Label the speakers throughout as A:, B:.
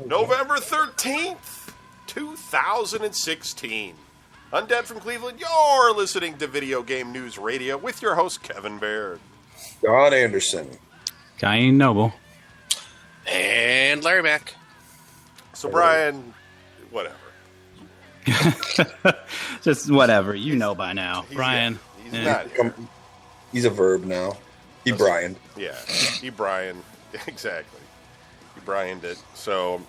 A: November 13th, 2016. Undead from Cleveland, you're listening to Video Game News Radio with your host, Kevin Baird.
B: Don Anderson.
C: Kyan Noble.
D: And Larry Mack.
A: So, Brian, whatever.
C: Just whatever. You know by now. Brian.
A: He's not here.
B: He's a verb now. He Brian.
A: Yeah, he Brian. Exactly. He Brian did. So,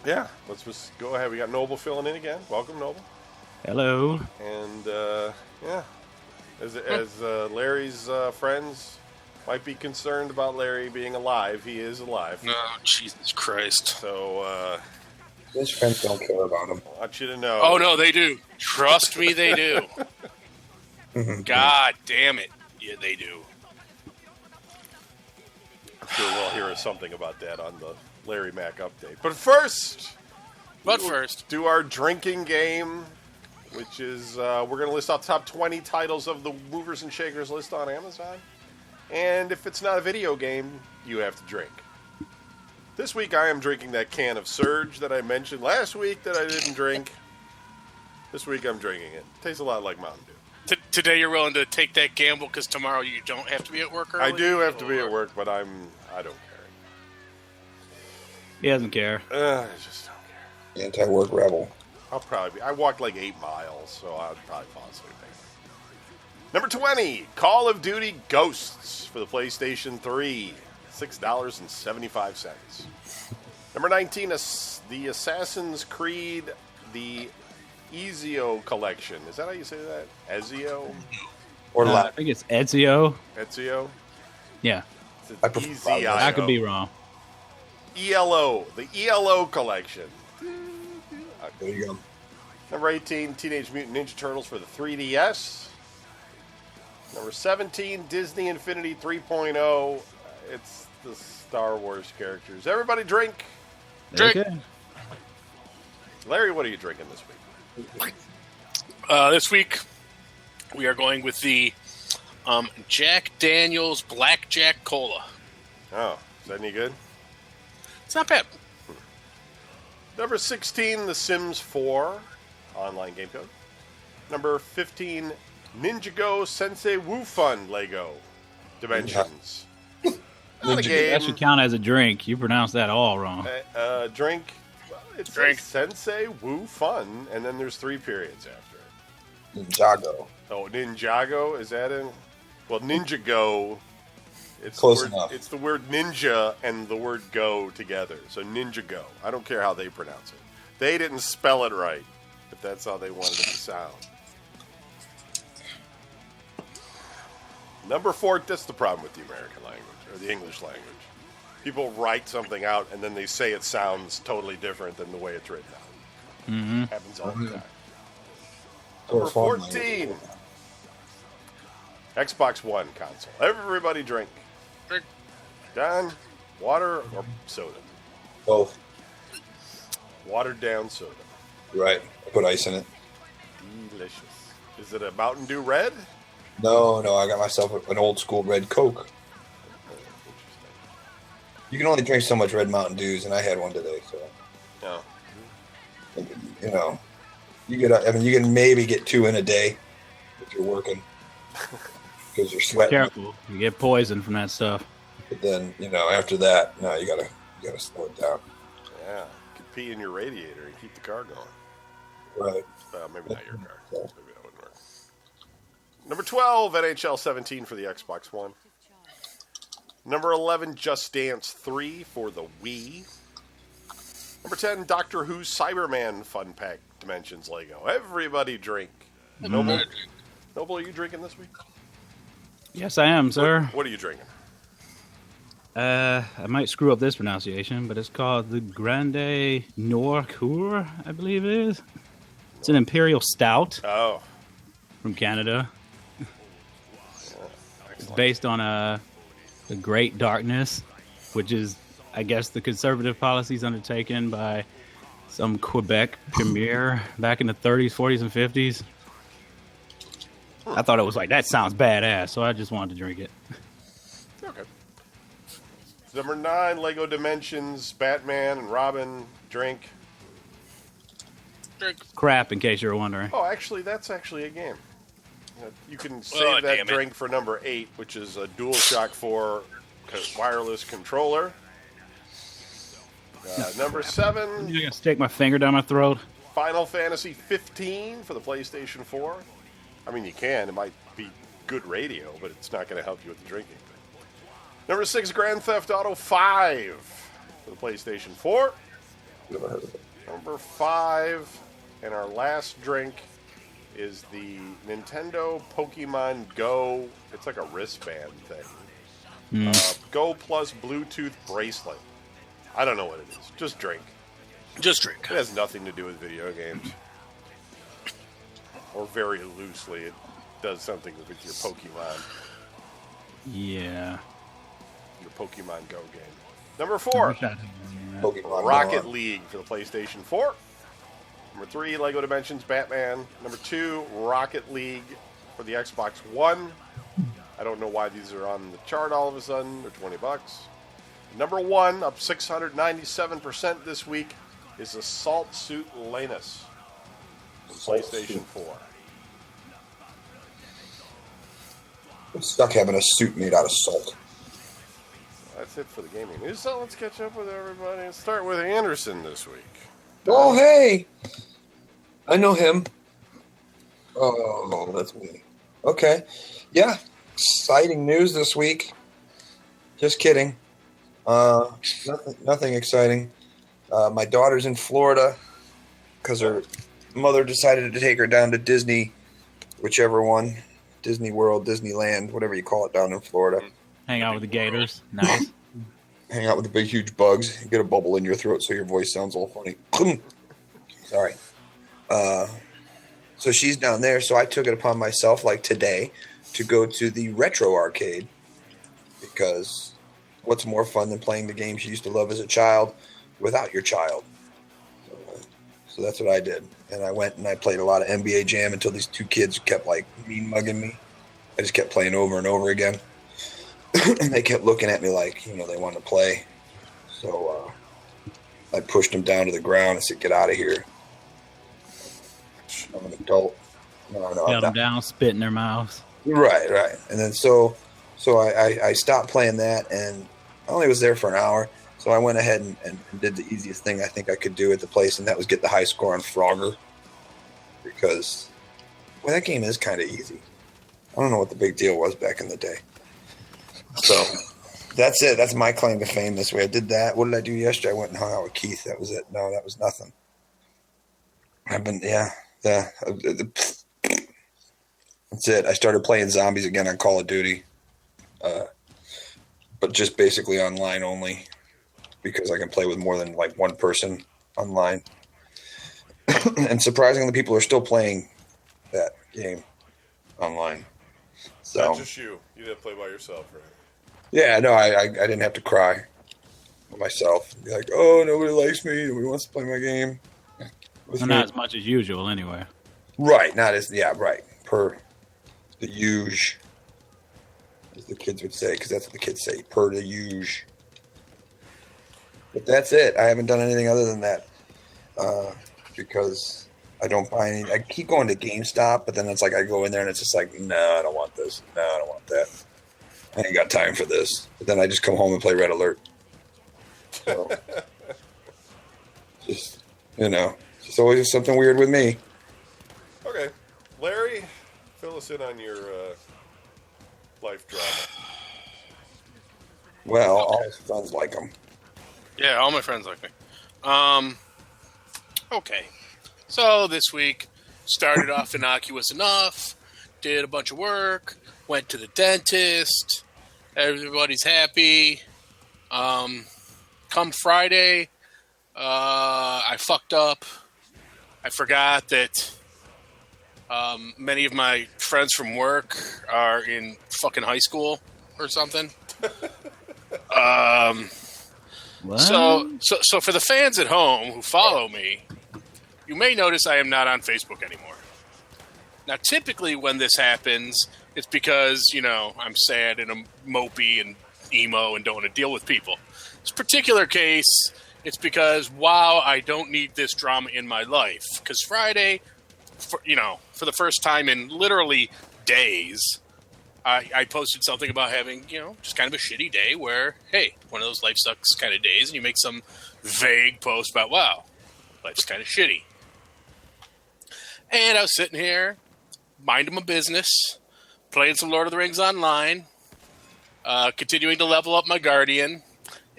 A: yeah, let's just go ahead. We got Noble filling in again. Welcome, Noble.
C: Hello.
A: And, yeah, as Larry's friends might be concerned about Larry being alive, he is alive.
D: No, Jesus Christ.
A: So,
B: His friends don't care about him.
A: I want you to know.
D: Oh, no, they do. Trust me, they do. God damn it. Yeah, they do.
A: I'm sure we'll hear something about that on the Larry Mack update. But first, do our drinking game, which is we're going to list out top 20 titles of the Movers and Shakers list on Amazon. And if it's not a video game, you have to drink. This week I am drinking that can of Surge that I mentioned last week that I didn't drink. This week I'm drinking it. Tastes a lot like Mountain Dew.
D: Today you're willing to take that gamble because tomorrow you don't have to be at work early?
A: I do have to be at work, but I don't care.
C: He doesn't care.
A: I just don't care.
B: Anti-work rebel.
A: I'll probably be. I walked like 8 miles, so I'd probably fall asleep. Number 20, Call of Duty Ghosts for the PlayStation 3, $6.75. Number 19, the Assassin's Creed, the Ezio Collection. Is that how you say that? Ezio?
B: Or
C: I think it's Ezio.
A: Ezio?
C: Yeah.
B: I prefer
A: Ezio.
C: I could be wrong.
A: ELO, the ELO Collection.
B: There you go.
A: Number 18, Teenage Mutant Ninja Turtles for the 3DS. Number 17, Disney Infinity 3.0. It's the Star Wars characters. Everybody drink.
D: Drink.
C: Okay.
A: Larry, what are you drinking this week?
D: This week we are going with the Jack Daniels Blackjack Cola.
A: Oh, is that any good?
D: It's not bad.
A: Number 16, The Sims 4. Online game code. Number 15, Ninjago Sensei Wufun Lego Dimensions. Not a game.
C: That should count as a drink. You pronounced that all wrong.
A: Drink. Well, it
D: Drink.
A: says Sensei Wufun, and then there's 3 periods after it.
B: Ninjago.
A: Oh, Ninjago? Is that in? Well, Ninjago. It's
B: Close
A: the word,
B: enough.
A: It's the word ninja and the word go together. So Ninjago. I don't care how they pronounce it. They didn't spell it right, if that's how they wanted it to sound. Number 4, that's the problem with the American language, or the English language. People write something out, and then they say it sounds totally different than the way it's written out.
C: Mm-hmm.
A: Happens all the time.
B: So
A: Number
B: it's fun
A: 14, Xbox One console. Everybody drink.
D: Drink.
A: Don, water or soda?
B: Both.
A: Watered down soda.
B: Right. I put ice in it.
A: Delicious. Is it a Mountain Dew Red?
B: No, I got myself an old school red Coke. You can only drink so much Red Mountain Dews, and I had one today, so
A: No.
B: you know, you can maybe get 2 in a day if you're working because you're sweating.
C: Careful. You get poisoned from that stuff.
B: But then after that, no, you gotta slow it down.
A: Yeah. You could pee in your radiator and keep the car going.
B: Right.
A: Maybe not your car. Maybe that wouldn't work. Number 12, NHL 17 for the Xbox One. Number 11, Just Dance 3 for the Wii. Number 10, Doctor Who's Cyberman Fun Pack Dimensions Lego. Everybody drink. Noble, are you drinking this week?
C: Yes, I am, sir.
A: What are you drinking?
C: I might screw up this pronunciation, but it's called the Grande Noircour, I believe it is. It's an Imperial Stout
A: Oh.
C: from Canada. It's based on the Great Darkness, which is, I guess, the conservative policies undertaken by some Quebec premier back in the 30s, 40s, and 50s. I thought it was like, that sounds badass, so I just wanted to drink it.
A: Okay. Number 9, Lego Dimensions, Batman and Robin, drink.
C: Crap, in case you were wondering.
A: Oh, actually, that's actually a game. You can save that drink for number 8, which is a DualShock 4 wireless controller. Number 7.
C: You're gonna stick my finger down my throat.
A: Final Fantasy 15 for the PlayStation 4. I mean, you can. It might be good radio, but it's not going to help you with the drinking. Number 6, Grand Theft Auto 5 for the PlayStation 4.
B: Never heard of it.
A: Number 5, and our last drink is the Nintendo Pokemon Go. It's like a wristband thing. Go Plus Bluetooth bracelet. I don't know what it is. Just drink.
D: Just drink.
A: It has nothing to do with video games. Or very loosely, it does something with your Pokemon.
C: Yeah.
A: Your Pokemon Go game. Number 4,
B: Pokemon
A: Rocket
B: Go.
A: League for the PlayStation 4. Number 3, Lego Dimensions Batman. Number 2, Rocket League for the Xbox One. I don't know why these are on the chart all of a sudden. They're $20. Number 1, up 697% this week, is Assault Suit Lanus. PlayStation 4.
B: I'm stuck having a suit made out of salt.
A: That's it for the gaming news. So let's catch up with everybody. Let's start with Anderson this week.
B: Oh, hey! I know him. Oh, that's me. Okay. Yeah. Exciting news this week. Just kidding. Nothing exciting. My daughter's in Florida because her mother decided to take her down to Disney, whichever one. Disney World, Disneyland, whatever you call it down in Florida.
C: Hang out with the gators. Nice.
B: Hang out with the big, huge bugs. Get a bubble in your throat so your voice sounds all funny. Sorry. So she's down there. So I took it upon myself, like today, to go to the retro arcade because what's more fun than playing the games you used to love as a child without your child? So that's what I did. And I went and I played a lot of NBA Jam until these two kids kept like mean mugging me. I just kept playing over and over again. And they kept looking at me like, they wanted to play. So I pushed them down to the ground and said, get out of here. I'm an adult. No,
C: Held them down, spit in their mouths.
B: Right. And then so I stopped playing that, and I only was there for an hour. So I went ahead and did the easiest thing I think I could do at the place, and that was get the high score on Frogger. Because, that game is kind of easy. I don't know what the big deal was back in the day. So, that's it. That's my claim to fame this way. I did that. What did I do yesterday? I went and hung out with Keith. That was it. No, that was nothing. That's it. I started playing zombies again on Call of Duty. But just basically online only. Because I can play with more than like one person online. And surprisingly, people are still playing that game online. So,
A: not just you. You didn't play by yourself, right?
B: Yeah, no, I didn't have to cry myself. Be like, oh, nobody likes me. Nobody wants to play my game.
C: Well, not as much as usual, anyway.
B: Right, right. Per the usual, as the kids would say, because that's what the kids say, per the usual. But that's it. I haven't done anything other than that because I don't buy any. I keep going to GameStop, but then it's like I go in there and it's just like, no, I don't want this. No, I don't want that. I ain't got time for this. But then I just come home and play Red Alert. So, just, it's always something weird with me.
A: Okay. Larry, fill us in on your life drama.
B: Well, all his friends like him.
D: Yeah, all my friends like me. Okay. So this week started off innocuous enough, did a bunch of work, went to the dentist, everybody's happy. Come Friday, I fucked up. I forgot that many of my friends from work are in fucking high school or something.
C: What?
D: So for the fans at home who follow me, you may notice I am not on Facebook anymore. Now, typically when this happens, it's because, I'm sad and I'm mopey and, emo and don't want to deal with people. This particular case, it's because, wow, I don't need this drama in my life. Because Friday, for the first time in literally days, I posted something about having, just kind of a shitty day where, hey, one of those life sucks kind of days, and you make some vague post about, wow, life's kind of shitty. And I was sitting here, minding my business, playing some Lord of the Rings online, continuing to level up my Guardian.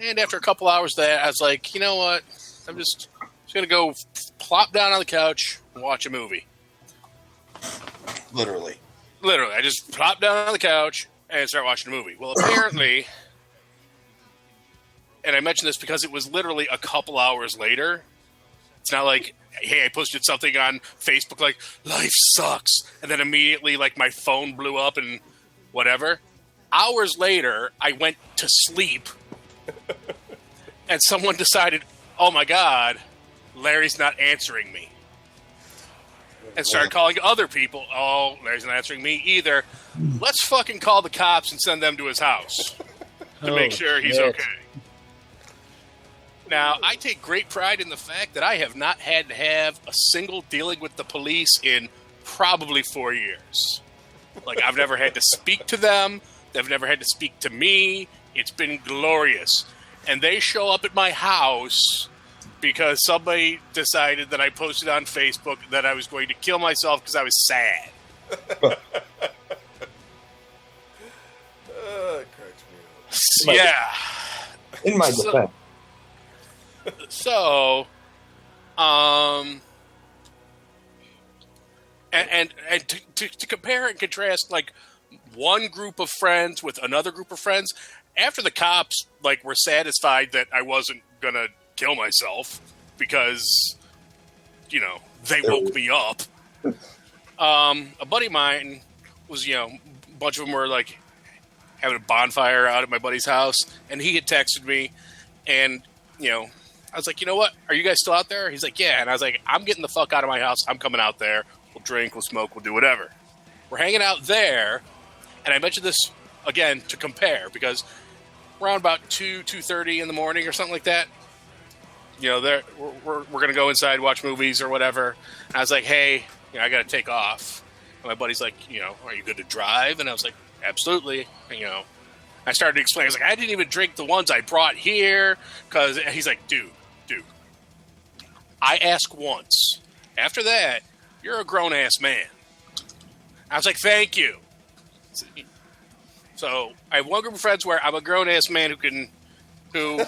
D: And after a couple hours there, I was like, you know what? I'm just going to go plop down on the couch and watch a movie.
B: Literally.
D: I just plop down on the couch and start watching a movie. Well, apparently, and I mention this because it was literally a couple hours later. It's not like, hey, I posted something on Facebook like, life sucks. And then immediately, like, my phone blew up and whatever. Hours later, I went to sleep. And someone decided, oh my God, Larry's not answering me. And started calling other people. Oh, Larry's not answering me either. Let's fucking call the cops and send them to his house to make sure he's okay. Now, I take great pride in the fact that I have not had to have a single dealing with the police in probably 4 years. Like, I've never had to speak to them. They've never had to speak to me. It's been glorious. And they show up at my house because somebody decided that I posted on Facebook that I was going to kill myself because I was sad.
A: It cracks me up.
D: Yeah.
B: In my defense.
D: So, and to compare and contrast, like, one group of friends with another group of friends, after the cops, like, were satisfied that I wasn't gonna kill myself because, they woke me up. A buddy of mine was, a bunch of them were, like, having a bonfire out at my buddy's house, and he had texted me, and, I was like, you know what? Are you guys still out there? He's like, yeah. And I was like, I'm getting the fuck out of my house. I'm coming out there. We'll drink, we'll smoke, we'll do whatever. We're hanging out there, and I mentioned this, again, to compare, because around about 2:30 in the morning or something like that, we're going to go inside, watch movies or whatever. And I was like, hey, I got to take off. And my buddy's like, are you good to drive? And I was like, absolutely. And, I started to explain. I was like, I didn't even drink the ones I brought here. Because he's like, dude, I ask once. After that, you're a grown-ass man. I was like, thank you. So I have one group of friends where I'm a grown-ass man who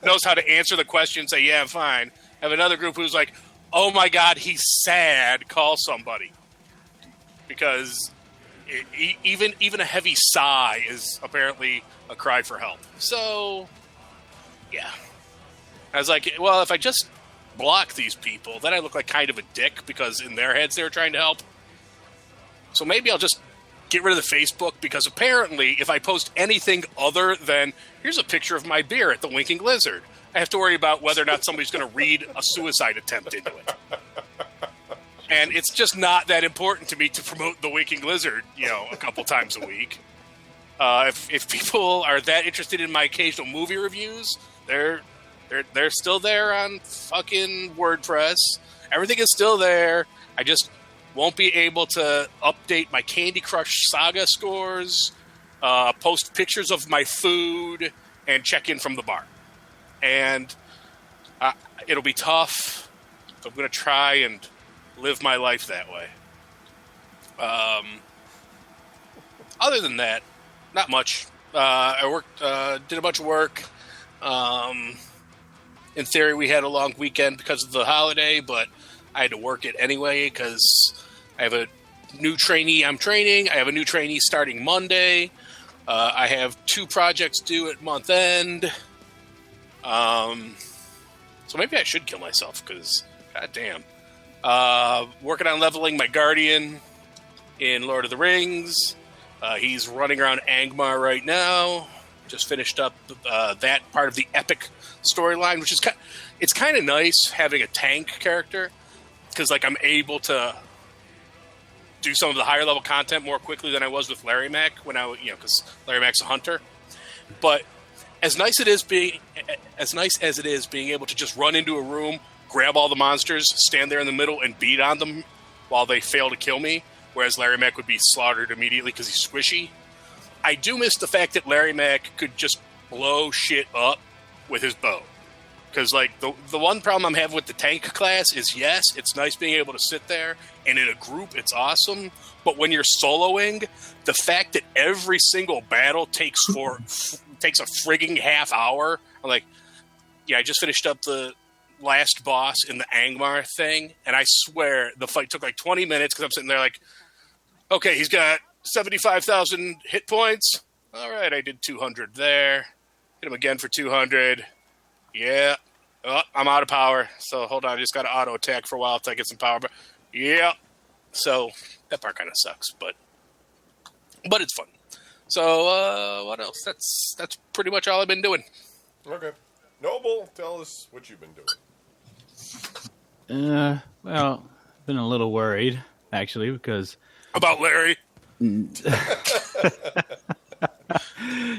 D: knows how to answer the question, say, yeah, I'm fine. I have another group who's like, oh, my God, he's sad. Call somebody. Because even a heavy sigh is apparently a cry for help. So, yeah. I was like, well, if I just block these people, then I look like kind of a dick because in their heads they were trying to help. So maybe I'll just get rid of the Facebook, because apparently if I post anything other than, here's a picture of my beer at the Winking Lizard, I have to worry about whether or not somebody's going to read a suicide attempt into it. And it's just not that important to me to promote the Winking Lizard, a couple times a week. If people are that interested in my occasional movie reviews, they're still there on fucking WordPress. Everything is still there. I just won't be able to update my Candy Crush Saga scores, post pictures of my food, and check in from the bar. And it'll be tough. I'm going to try and live my life that way. Other than that, not much. I worked, did a bunch of work. In theory, we had a long weekend because of the holiday, but I had to work it anyway because I have a new trainee I'm training. I have a new trainee starting Monday. I have 2 projects due at month end. So maybe I should kill myself because, goddamn. Working on leveling my Guardian in Lord of the Rings. He's running around Angmar right now. Just finished up that part of the epic storyline, which is it's kind of nice having a tank character because like I'm able to do some of the higher level content more quickly than I was with Larry Mac when because Larry Mac's a hunter. But as nice as it is being able to just run into a room, grab all the monsters, stand there in the middle, and beat on them while they fail to kill me, whereas Larry Mack would be slaughtered immediately because he's squishy. I do miss the fact that Larry Mack could just blow shit up with his bow. Because, like, the one problem I'm having with the tank class is, yes, it's nice being able to sit there, and in a group, it's awesome. But when you're soloing, the fact that every single battle takes a frigging half hour, I'm like, yeah, I just finished up the last boss in the Angmar thing, and I swear the fight took like 20 minutes because I'm sitting there like, okay, he's got 75,000 hit points. All right, I did 200 there. Hit him again for 200. Yeah. Oh, I'm out of power. So hold on. I just got to auto attack for a while until I get some power. But yeah. So that part kind of sucks, but it's fun. So what else? That's pretty much all I've been doing.
A: Okay. Noble, tell us what you've been
C: doing. Well, I've been a little worried actually because
D: about Larry.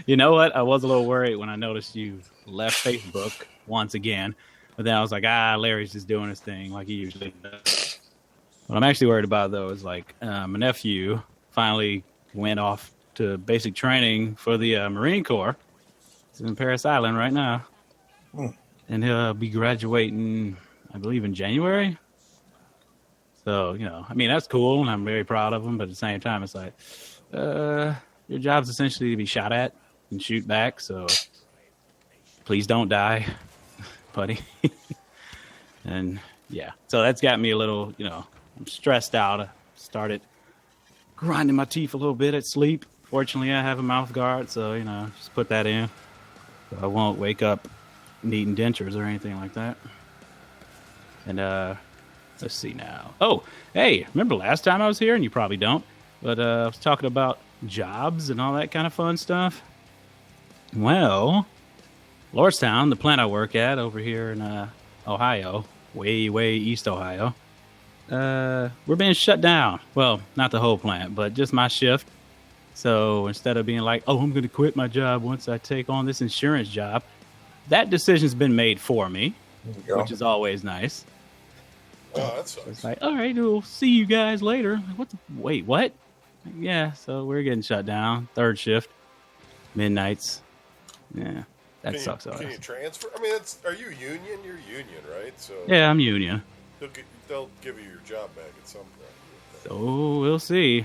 C: You know what? I was a little worried when I noticed you left Facebook once again. But then I was like, Larry's just doing his thing like he usually does. What I'm actually worried about, though, is like my nephew finally went off to basic training for the Marine Corps. He's in Parris Island right now. And he'll be graduating, I believe, in January. So, I mean, that's cool, and I'm very proud of him. But at the same time, it's like, your job's essentially to be shot at and shoot back, so please don't die, buddy. And, yeah, so that's got me a little, I'm stressed out. I started grinding my teeth a little bit at sleep. Fortunately, I have a mouth guard, so, just put that in. So I won't wake up needing dentures or anything like that. And, let's see now. Oh, hey, remember last time I was here? And you probably don't. But I was talking about jobs and all that kind of fun stuff. Well, Lordstown, the plant I work at over here in Ohio, way east Ohio, we're being shut down. Well, not the whole plant, but just my shift. So instead of being like, I'm going to quit my job once I take on this insurance job, that decision's been made for me, which is always nice.
A: Oh, that sucks.
C: It's like, all right, we'll see you guys later. Wait, what? Yeah, so we're getting shut down. Third shift, midnights. Yeah, that sucks.
A: Can you transfer? I mean, are you union? You're union, right? So
C: yeah, I'm union.
A: They'll give you your job back at some point.
C: So we'll see.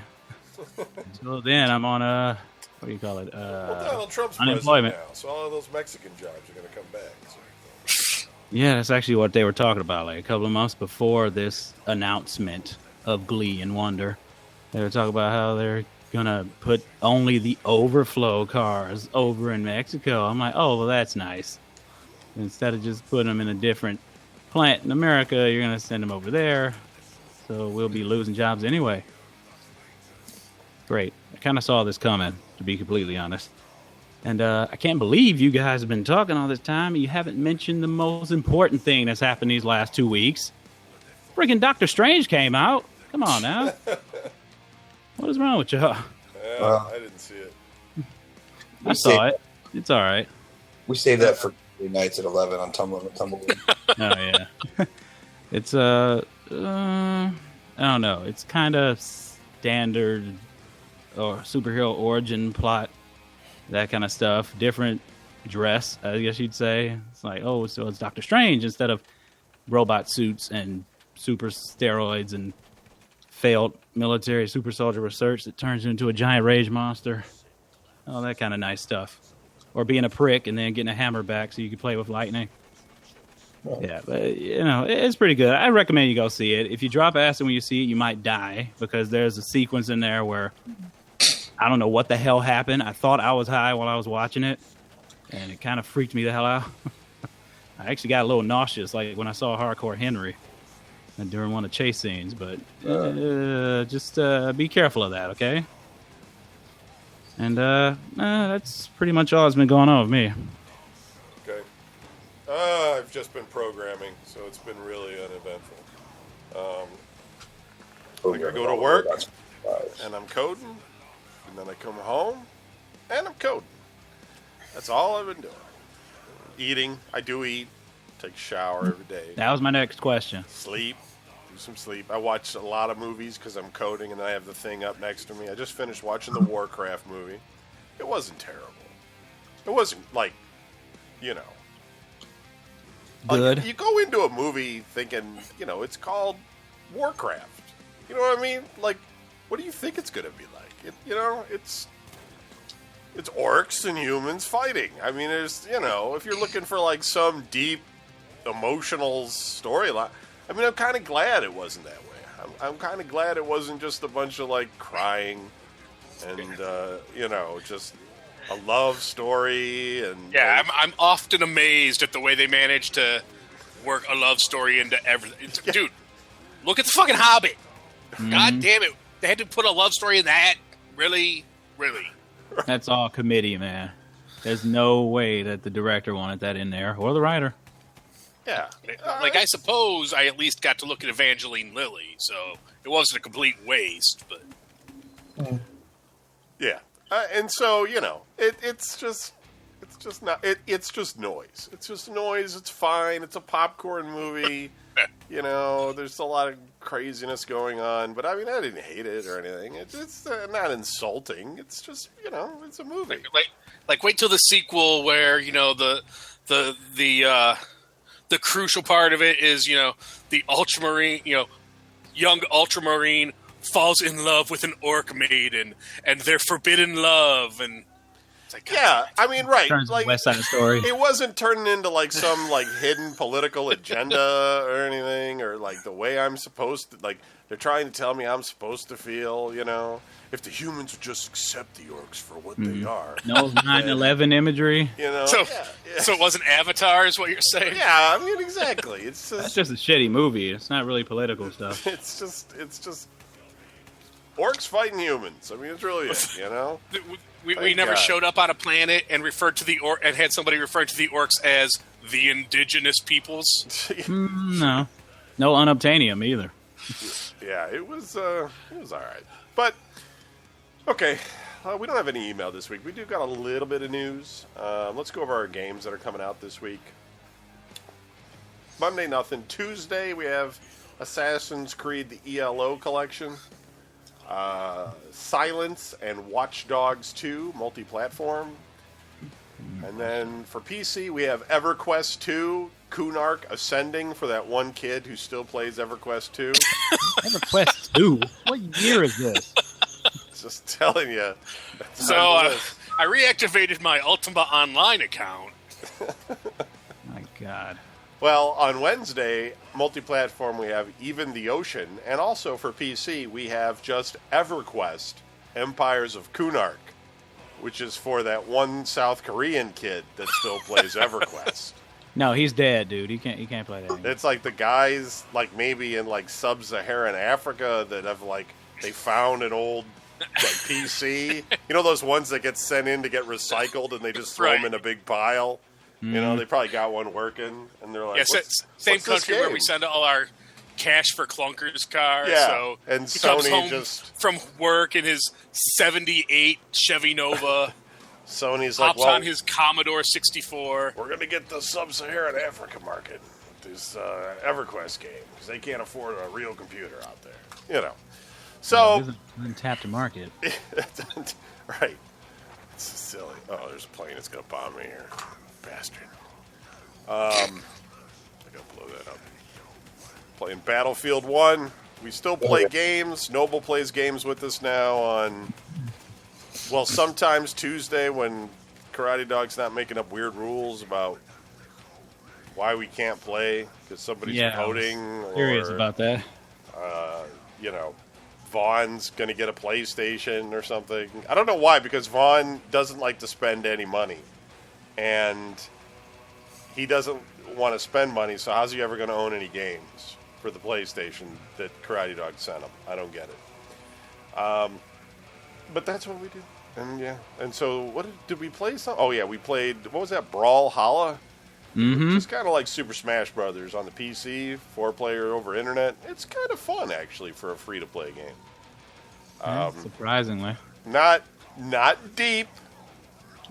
C: Until then, I'm on what do you call it?
A: Donald Trump's
C: unemployment
A: now, so all of those Mexican jobs are going to come back. So.
C: Yeah, that's actually what they were talking about. Like a couple of months before this announcement of Glee and Wonder, they were talking about how they're gonna put only the overflow cars over in Mexico. I'm like, oh, well, that's nice. Instead of just putting them in a different plant in America, you're gonna send them over there. So we'll be losing jobs anyway. Great. I kind of saw this coming, to be completely honest. And I can't believe you guys have been talking all this time and you haven't mentioned the most important thing that's happened these last 2 weeks. Freaking Doctor Strange came out. Come on now. What is wrong with y'all?
A: I didn't see it.
C: I saw it. It's all right.
B: We saved that for nights at 11 on Tumbleweed.
C: Oh, yeah. It's, I don't know. It's kind of standard or superhero origin plot. That kind of stuff. Different dress, I guess you'd say. It's like, so it's Doctor Strange instead of robot suits and super steroids and failed military super soldier research that turns you into a giant rage monster. All that kind of nice stuff. Or being a prick and then getting a hammer back so you can play with lightning. Yeah, but, it's pretty good. I recommend you go see it. If you drop acid when you see it, you might die because there's a sequence in there where I don't know what the hell happened. I thought I was high while I was watching it, and it kind of freaked me the hell out. I actually got a little nauseous, like when I saw Hardcore Henry during one of the chase scenes. But just be careful of that, okay? And that's pretty much all that's been going on with me.
A: Okay. I've just been programming, so it's been really uneventful. I go to work, and I'm coding. And then I come home, and I'm coding. That's all I've been doing. Eating. I do eat. Take a shower every day.
C: That was my next question.
A: Sleep. Do some sleep. I watch a lot of movies because I'm coding and I have the thing up next to me. I just finished watching the Warcraft movie. It wasn't terrible. It wasn't like, you know.
C: Good.
A: Like, you go into a movie thinking, you know, it's called Warcraft. You know what I mean? Like, what do you think it's going to be like? You know, it's orcs and humans fighting. I mean, there's, you know, if you're looking for like some deep emotional storyline, I mean, I'm kind of glad it wasn't that way. I'm kind of glad it wasn't just a bunch of like crying and you know, just a love story and
D: yeah. I'm often amazed at the way they manage to work a love story into everything. Dude, look at the fucking Hobbit. God damn it, they had to put a love story in that. Really.
C: That's all committee, man. There's no way that the director wanted that in there, or the writer.
A: Yeah.
D: Like, I suppose I at least got to look at Evangeline Lilly, so it wasn't a complete waste, but...
A: Yeah. And so, you know, it's just not, it's just noise. It's just noise. It's fine. It's a popcorn movie. You know, there's a lot of craziness going on, but I mean, I didn't hate it or anything. It's not insulting. It's just, you know, it's a movie.
D: Like wait till the sequel where, you know, the crucial part of it is, you know, the Ultramarine, you know, young Ultramarine falls in love with an orc maiden and their forbidden love, and it's like,
A: yeah, I mean, right,
C: Turns
A: like
C: West Side Story.
A: It wasn't turning into like some like hidden political agenda or anything, or like the way I'm supposed to, like they're trying to tell me I'm supposed to feel, you know, if the humans would just accept the orcs for what they are.
C: No 9/11 imagery.
A: You know,
D: So,
A: yeah.
D: so it wasn't Avatar, is what you're saying?
A: Yeah, I mean, exactly. It's
C: That's
A: just,
C: just a shitty movie. It's not really political stuff.
A: it's just orcs fighting humans. I mean, it's really it, you know.
D: We
A: Thank
D: never
A: God.
D: showed up on a planet and referred to the and had somebody refer to the orcs as the indigenous peoples.
C: No unobtainium either.
A: Yeah, it was all right. But okay, we don't have any email this week. We do got a little bit of news. Let's go over our games that are coming out this week. Monday, nothing. Tuesday, we have Assassin's Creed: The ELO collection, Silence, and Watch Dogs 2 multi-platform. And then for PC, we have EverQuest 2, Kunark Ascending for that one kid who still plays EverQuest 2.
C: EverQuest 2? What year is this?
A: Just telling you.
D: So I reactivated my Ultima Online account.
C: My God.
A: Well, on Wednesday, multi-platform, we have Even the Ocean, and also for PC, we have just EverQuest, Empires of Kunark, which is for that one South Korean kid that still plays EverQuest.
C: No, he's dead, dude. He can't play that anymore.
A: It's like the guys, like maybe in like sub-Saharan Africa that have like, they found an old like PC. You know those ones that get sent in to get recycled and they just throw them in a big pile? You know, they probably got one working, and they're like,
D: Yeah, same
A: what's this
D: country where
A: game?
D: we send all our cash for Clunker's car.
A: Yeah,
D: So
A: and
D: he comes
A: Sony
D: home
A: just-
D: from work in his 78 Chevy Nova,
A: Sony's like,
D: hops
A: well,
D: on his Commodore 64.
A: we're going to get the sub-Saharan Africa market with this EverQuest game because they can't afford a real computer out there. You know. So,
C: There's an untapped market.
A: right. It's silly. Oh, there's a plane that's going to bomb me here. Bastard. I got to blow that up. Playing Battlefield 1. We still play games. Noble plays games with us now on, well, sometimes Tuesday when Karate Dog's not making up weird rules about why we can't play because somebody's voting.
C: Curious
A: or,
C: about that.
A: you know, Vaughn's going to get a PlayStation or something. I don't know why, because Vaughn doesn't like to spend any money. And he doesn't want to spend money, so how's he ever going to own any games for the PlayStation that Karate Dog sent him? I don't get it. But that's what we do. And yeah. And so, what did we play? Oh, yeah, we played, what was that, Brawlhalla?
C: Mm-hmm.
A: It's kind of like Super Smash Brothers on the PC, 4-player over internet. It's kind of fun, actually, for a free-to-play game.
C: Surprisingly.
A: Not deep,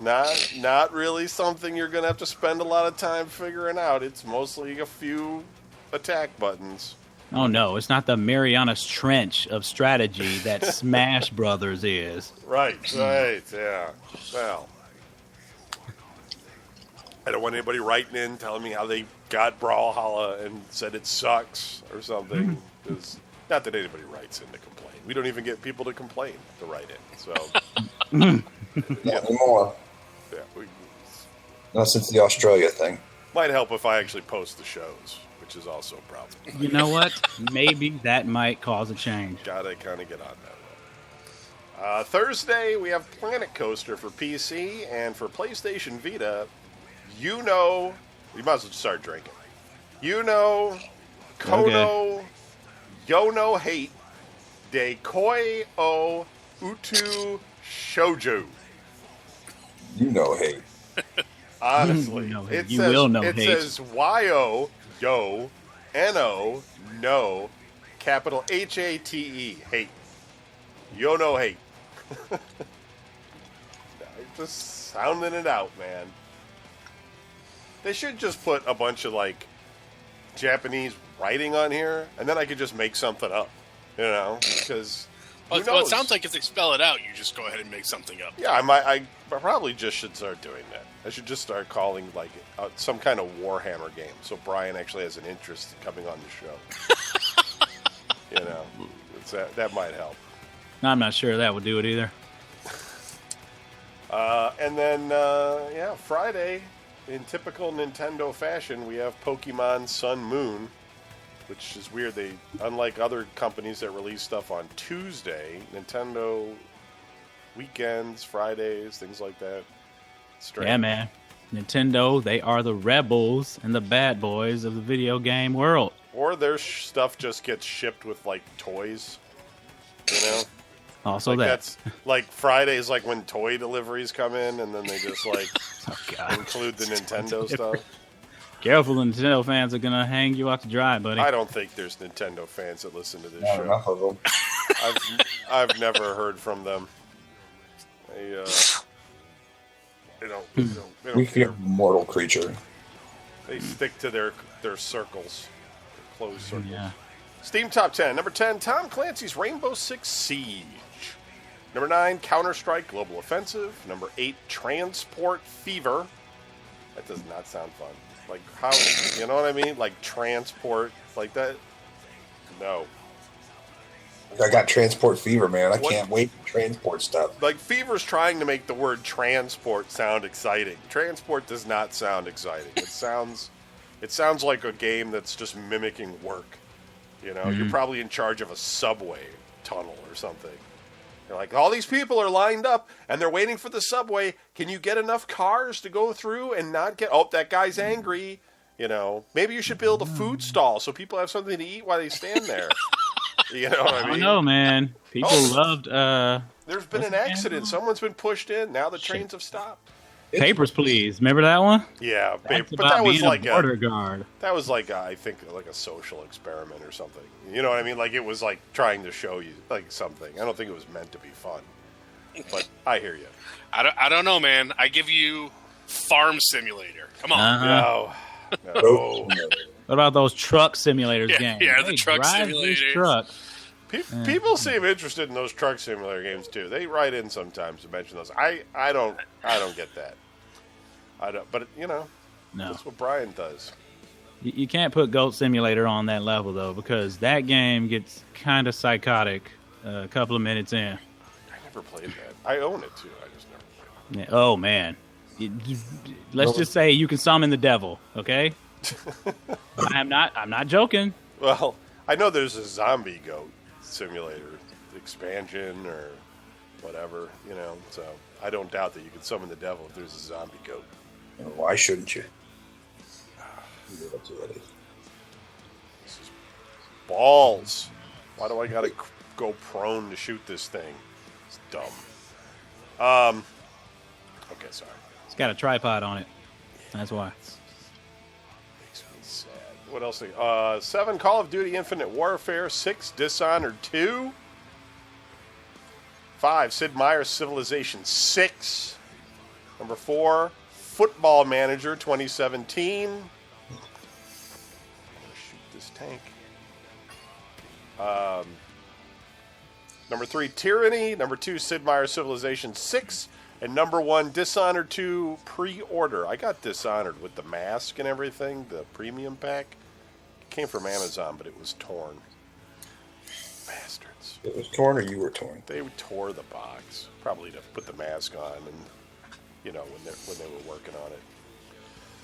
A: Not really something you're going to have to spend a lot of time figuring out. It's mostly a few attack buttons.
C: Oh no, it's not the Marianas Trench of strategy that Smash Brothers is.
A: Right, yeah. Well, I don't want anybody writing in telling me how they got Brawlhalla and said it sucks or something. Not that anybody writes in to complain. We don't even get people to complain to write in. So,
B: Not anymore.
A: Yeah,
B: Not since the Australia thing.
A: might help if I actually post the shows, which is also a problem.
C: You know what? Maybe that might cause a change.
A: Gotta kind of get on that one. Thursday, we have Planet Coaster for PC, and for PlayStation Vita, you might as well start drinking. Kono, Yono Hate, De Koi O Utu Shoujo.
B: You know hate.
A: Honestly,
C: No,
A: it
C: you
A: says,
C: will know
A: it
C: hate.
A: says Y-O, yo, N-O, no, capital H-A-T-E, hate. Yo no hate. Just sounding it out, man. They should just put a bunch of, like, Japanese writing on here, and then I could just make something up, because who
D: Well, it
A: knows?
D: sounds like if they spell it out, you just go ahead and make something up.
A: Yeah, I probably just should start doing that. I should just start calling, like, some kind of Warhammer game, so Brian actually has an interest in coming on the show. That might help.
C: I'm not sure that would do it either.
A: And then, Friday, in typical Nintendo fashion, we have Pokemon Sun Moon, which is weird. Unlike other companies that release stuff on Tuesday, Nintendo weekends, Fridays, things like that. Strange.
C: Yeah, man. Nintendo, they are the rebels and the bad boys of the video game world.
A: Or their stuff just gets shipped with, like, toys,
C: Also
A: Like
C: that.
A: that's like Fridays, like when toy deliveries come in, and then they just like
C: Oh, God.
A: include the Nintendo stuff.
C: Careful, the Nintendo fans are going to hang you out to dry, buddy.
A: I don't think there's Nintendo fans that listen to this
B: Not
A: show.
B: enough of them.
A: I've never heard from them. They don't
B: We
A: care.
B: fear mortal creature.
A: They stick to their circles, their closed circles.
C: Yeah.
A: Steam Top 10. Number 10, Tom Clancy's Rainbow Six Siege. Number 9, Counter-Strike Global Offensive. Number 8, Transport Fever. That does not sound fun. Like, how, you know what I mean? Like, transport, like that? No.
B: I got transport fever, man. I
A: What?
B: can't wait for transport stuff.
A: Like, Fever's trying to make the word transport sound exciting. Transport does not sound exciting. It sounds like a game that's just mimicking work. You're probably in charge of a subway tunnel or something. You're like, all these people are lined up, and they're waiting for the subway. Can you get enough cars to go through and not get... Oh, that guy's angry. Maybe you should build a food stall so people have something to eat while they stand there. You know what I
C: I
A: mean?
C: don't know, man. People loved
A: There's been an accident. Someone's been pushed in. Now the trains have stopped.
C: Papers, Please. Remember that one?
A: Yeah,
C: That's
A: but
C: about
A: that was
C: being
A: like
C: a border guard.
A: that was like I think like a social experiment or something. You know what I mean? Like it was like trying to show you like something. I don't think it was meant to be fun. But I hear you.
D: I don't know, man. I give you Farm Simulator. Come on.
C: Uh-huh.
A: No.
B: Oh,
C: What about those truck simulators
D: Yeah,
C: games?
D: yeah, the
C: Hey,
D: truck
C: drive this
D: simulators.
C: truck.
A: People seem interested in those truck simulator games too. They write in sometimes to mention those. I don't get that. I don't. But
C: No.
A: that's what Brian does.
C: You can't put Goat Simulator on that level, though, because that game gets kind of psychotic a couple of minutes in.
A: I never played that. I own it too. I just never played it.
C: Yeah, oh, man. Let's just say you can summon the devil, okay? I'm not joking.
A: Well, I know there's a zombie goat simulator expansion or whatever, so I don't doubt that you can summon the devil if there's a zombie goat.
B: why shouldn't you?
A: Balls. Why do I gotta go prone to shoot this thing? It's dumb. Okay, sorry.
C: It's got a tripod on it. That's why.
A: Makes me sad. What else? 7, Call of Duty Infinite Warfare. 6, Dishonored 2. 5, Sid Meier's Civilization 6. Number 4, Football Manager 2017. I'm going to shoot this tank. Number 3, Tyranny. Number 2, Sid Meier's Civilization 6. And number 1, Dishonored 2 pre-order. I got Dishonored with the mask and everything, the premium pack. It came from Amazon, but it was torn. Bastards.
B: It was torn or you were torn?
A: They tore the box, probably to put the mask on, and when they were working on it.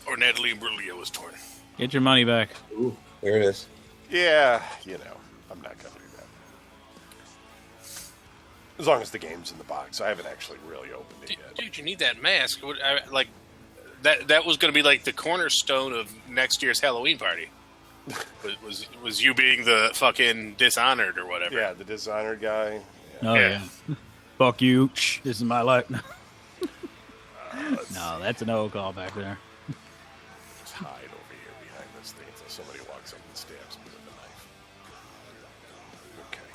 D: Or Natalie Imbruglia was torn.
C: Get your money back.
B: Ooh, there it is.
A: Yeah, I'm not gonna do that. As long as the game's in the box, I haven't actually really opened it yet.
D: Dude, you need that mask. That was going to be like the cornerstone of next year's Halloween party. was you being the fucking Dishonored or whatever?
A: Yeah, the Dishonored guy. Yeah.
C: Oh yeah. Fuck you. This is my life. No, that's an old call back there.
A: Just hide over here behind this thing until somebody walks up and stabs me with a knife. Okay.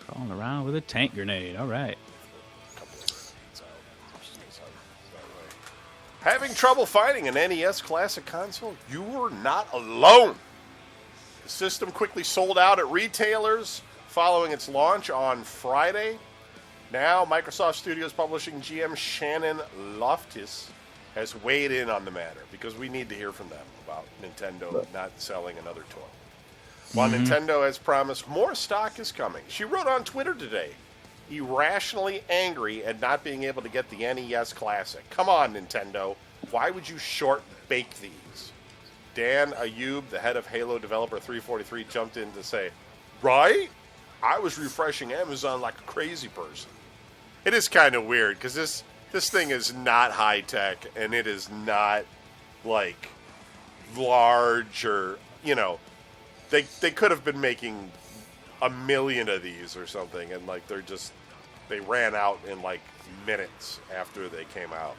C: Crawling around with a tank grenade. All right.
A: A couple of grenades out. Just that way. Having trouble finding an NES Classic console? You were not alone. The system quickly sold out at retailers following its launch on Friday. Now, Microsoft Studios Publishing GM Shannon Loftis has weighed in on the matter because we need to hear from them about Nintendo not selling another toy. While Nintendo has promised more stock is coming, she wrote on Twitter today, irrationally angry at not being able to get the NES Classic. Come on, Nintendo. Why would you short bake these? Dan Ayub, the head of Halo Developer 343, jumped in to say, right? I was refreshing Amazon like a crazy person. It is kind of weird because this thing is not high tech and it is not like large or they could have been making 1 million of these or something and like they ran out in like minutes after they came out.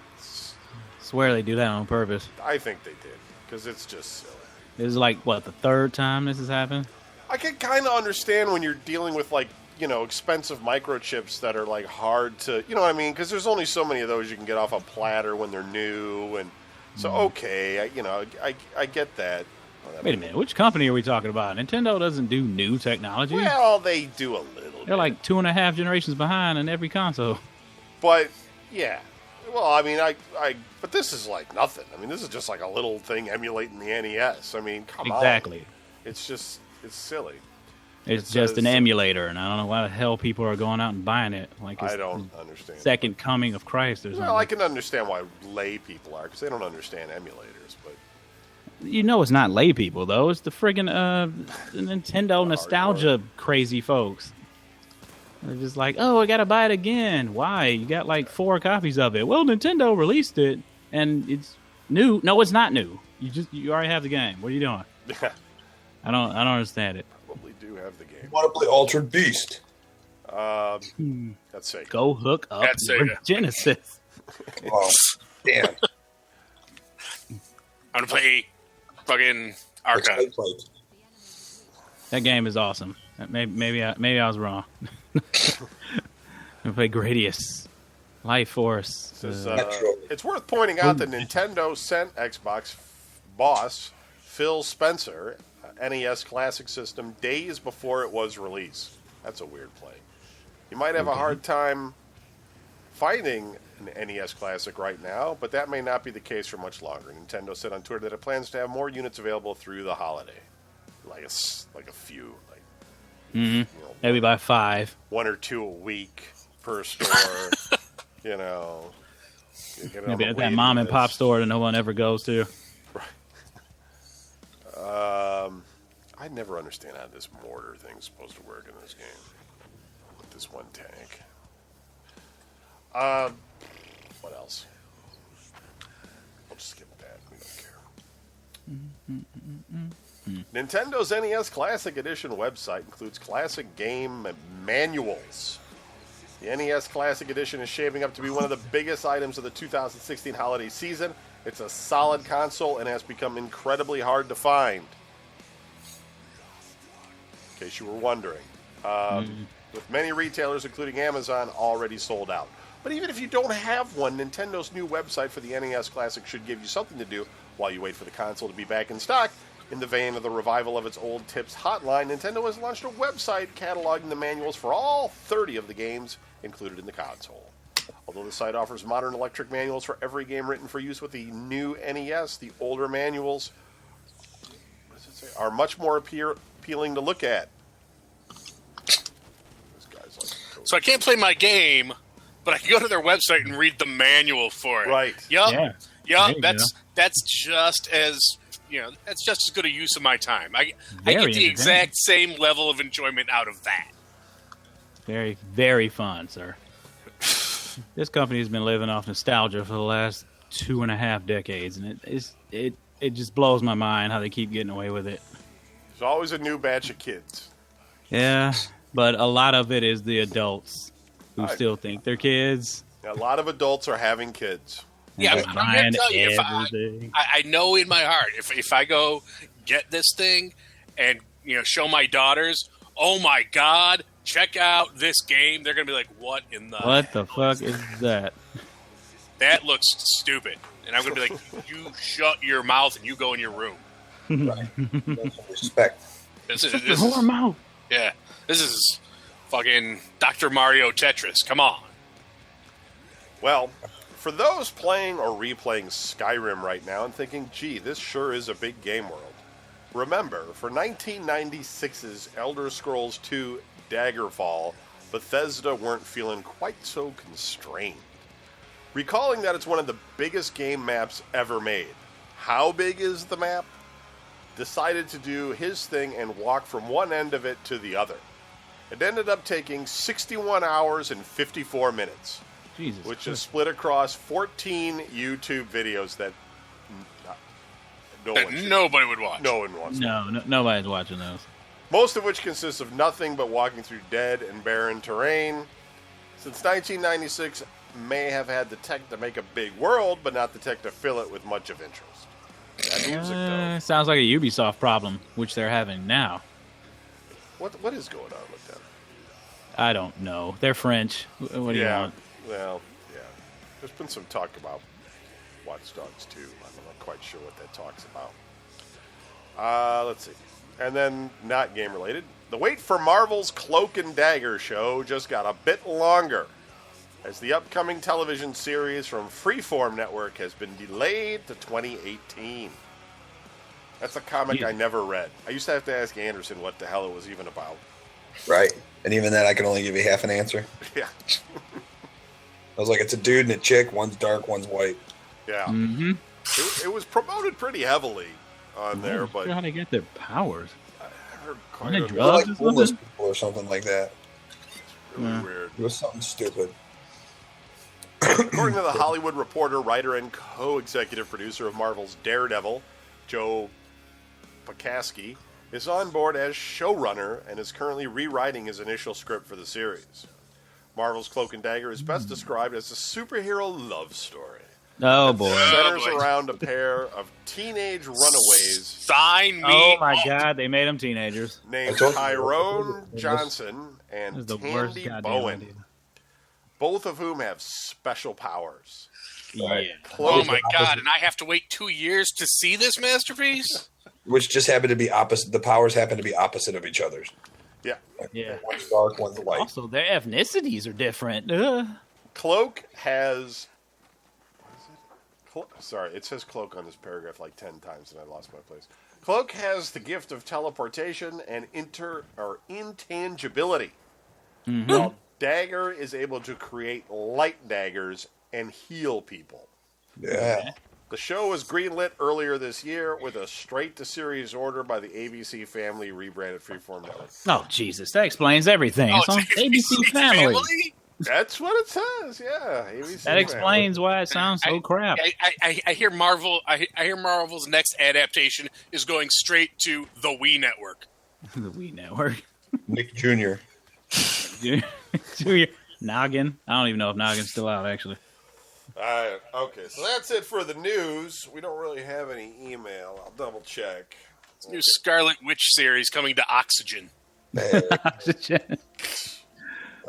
C: Swear they do that on purpose.
A: I think they did because it's just silly.
C: This is like what, the third time this has happened?
A: I can kind of understand when you're dealing with like expensive microchips that are like hard to, you know what I mean? Because there's only so many of those you can get off a platter when they're new, and so okay, I get that.
C: Wait a minute, which company are we talking about? Nintendo doesn't do new technology.
A: Well, they do a little.
C: They're like 2.5 generations behind in every console.
A: But yeah, well, I mean, but this is like nothing. I mean, this is just like a little thing emulating the NES. I mean, come on.
C: Exactly.
A: It's silly.
C: It's just an emulator, and I don't know why the hell people are going out and buying it. Like it's
A: I don't understand.
C: Second coming of Christ or something.
A: Well, I can understand why lay people are, because they don't understand emulators. But
C: it's not lay people, though. It's the friggin' Nintendo nostalgia crazy folks. They're just like, oh, I gotta buy it again. Why? You got like 4 copies of it. Well, Nintendo released it, and it's new. No, it's not new. You already have the game. What are you doing? I don't understand it.
A: Probably do have the game.
B: Want to play Altered Beast?
A: That's Sega.
C: Go hook up
D: That's
C: your
D: Sega.
C: Genesis.
B: Oh, damn.
D: I'm gonna play fucking Archon.
C: That game is awesome. Maybe I was wrong. I play Gradius, Life Force.
A: It's worth pointing out that Nintendo sent Xbox boss Phil Spencer NES Classic System days before it was released. That's a weird play. You might have a hard time finding an NES Classic right now, but that may not be the case for much longer. Nintendo said on Twitter that it plans to have more units available through the holiday, like a few,
C: Maybe by 5.
A: 1 or 2 a week per store. Get it on
C: Maybe
A: the
C: at that
A: waiting
C: mom and pop
A: list.
C: store that no one ever goes to.
A: I never understand how this mortar thing's supposed to work in this game. With this one tank. What else? We'll just skip that. We don't care. Nintendo's NES Classic Edition website includes classic game manuals. The NES Classic Edition is shaping up to be one of the biggest items of the 2016 holiday season. It's a solid console and has become incredibly hard to find. In case you were wondering. With many retailers, including Amazon, already sold out. But even if you don't have one, Nintendo's new website for the NES Classic should give you something to do while you wait for the console to be back in stock. In the vein of the revival of its old tips hotline, Nintendo has launched a website cataloging the manuals for all 30 of the games included in the console. Although the site offers modern electric manuals for every game written for use with the new NES, the older manuals are much more appealing to look at.
D: So I can't play my game, but I can go to their website and read the manual for it.
A: Right.
D: Yep. That's just as that's just as good a use of my time. I get the exact same level of enjoyment out of that.
C: Very, very fun, sir. This company has been living off nostalgia for the last 2.5 decades, and it just blows my mind how they keep getting away with it.
A: There's always a new batch of kids.
C: Yeah, but a lot of it is the adults who still think they're kids.
A: A lot of adults are having kids.
D: Yeah, I'm going to tell you, I know in my heart, if I go get this thing and show my daughters, oh my God, check out this game, they're going to be like, what the
C: fuck is that?
D: That looks stupid. And I'm going to be like, you shut your mouth and you go in your room.
B: Right. Respect.
D: This is
C: mouth.
D: Yeah. This is fucking Dr. Mario Tetris. Come on.
A: Well, for those playing or replaying Skyrim right now and thinking, gee, this sure is a big game world, remember, for 1996's Elder Scrolls II Daggerfall, Bethesda weren't feeling quite so constrained. Recalling that it's one of the biggest game maps ever made, how big is the map? Decided to do his thing and walk from one end of it to the other. It ended up taking 61 hours and 54 minutes,
C: Jesus
A: which
C: Christ.
A: is split across 14 YouTube videos that
D: nobody would watch.
A: No one wants to watch.
C: Nobody's watching those.
A: Most of which consists of nothing but walking through dead and barren terrain. Since 1996, may have had the tech to make a big world, but not the tech to fill it with much of interest. That music, though.
C: Sounds like a Ubisoft problem, which they're having now.
A: What is going on with them?
C: I don't know. They're French. What do you want?
A: Well, yeah. There's been some talk about Watch Dogs 2. I'm not quite sure what that talks about. Let's see. And then, not game-related, the wait for Marvel's Cloak and Dagger show just got a bit longer, as the upcoming television series from Freeform Network has been delayed to 2018. That's a comic I never read. I used to have to ask Anderson what the hell it was even about.
B: Right. And even then, I can only give you half an answer.
A: Yeah.
B: I was like, it's a dude and a chick. One's dark, one's white.
A: Yeah.
C: Mm-hmm.
A: It was promoted pretty heavily on there, but
C: how they get their powers.
A: I heard
C: Are
A: quite
C: they
A: a
C: drugs?
B: Like homeless people or something like that.
A: really weird.
B: It was something stupid.
A: According to the Hollywood Reporter, writer and co-executive producer of Marvel's Daredevil, Joe Pakaski, is on board as showrunner and is currently rewriting his initial script for the series. Marvel's Cloak and Dagger is best described as a superhero love story.
C: Oh, boy.
A: Centers around a pair of teenage runaways.
D: Sign me.
C: Oh, my
D: up.
C: God. They made them teenagers.
A: Named
B: I told you.
A: Tyrone Johnson and
C: This is the worst
A: Tandy
C: goddamn
A: Bowen,
C: idea.
A: both of whom have special powers.
C: Yeah.
D: Oh my God! And I have to wait 2 years to see this masterpiece.
B: Which just happened to be opposite. The powers happen to be opposite of each other's.
A: Yeah.
C: Yeah.
B: One's dark, one's white.
C: Also, their ethnicities are different.
A: Cloak has... Sorry, it says Cloak on this paragraph like 10 times and I lost my place. Cloak has the gift of teleportation and intangibility.
C: Mm-hmm.
A: While Dagger is able to create light daggers and heal people.
B: Yeah.
A: The show was greenlit earlier this year with a straight-to-series order by the ABC Family rebranded Freeform Network.
C: Oh, Jesus. That explains everything.
D: Oh,
C: it's on ABC Family.
A: That's what it says, yeah. ABC
C: That explains why it sounds so crap.
D: I hear Marvel. I hear Marvel's next adaptation is going straight to the Wii Network.
C: The Wii Network.
B: Nick Jr.
C: Junior. Noggin. I don't even know if Noggin's still out, actually.
A: Okay, so that's it for the news. We don't really have any email. I'll double check.
D: New Scarlet Witch series coming to Oxygen.